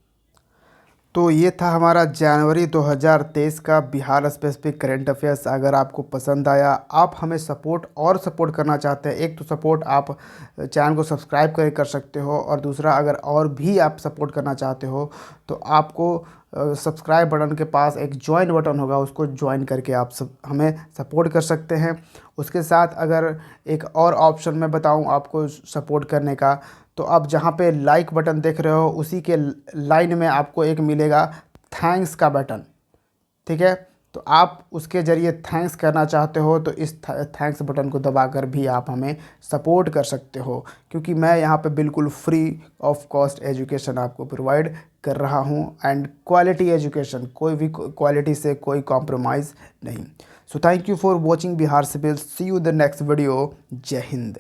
तो ये था हमारा जनवरी 2023 का बिहार स्पेसिफिक करंट अफेयर्स। अगर आपको पसंद आया, आप हमें सपोर्ट करना चाहते हैं, एक तो सपोर्ट आप चैनल को सब्सक्राइब करके कर सकते हो, और दूसरा अगर और भी आप सपोर्ट करना चाहते हो तो आपको सब्सक्राइब बटन के पास एक ज्वाइन बटन होगा, उसको ज्वाइन करके आप हमें सपोर्ट कर सकते हैं। उसके साथ अगर एक और ऑप्शन मैं बताऊं आपको सपोर्ट करने का, तो आप जहां पे लाइक बटन देख रहे हो, उसी के लाइन में आपको एक मिलेगा थैंक्स का बटन। ठीक है, तो आप उसके ज़रिए थैंक्स करना चाहते हो तो इस थैंक्स बटन को दबाकर भी आप हमें सपोर्ट कर सकते हो, क्योंकि मैं यहाँ पे बिल्कुल फ्री ऑफ कॉस्ट एजुकेशन आपको प्रोवाइड कर रहा हूँ, एंड क्वालिटी एजुकेशन, कोई भी क्वालिटी से कोई कॉम्प्रोमाइज़ नहीं। So thank you for watching Bihar civil. See you the next video. Jai Hind.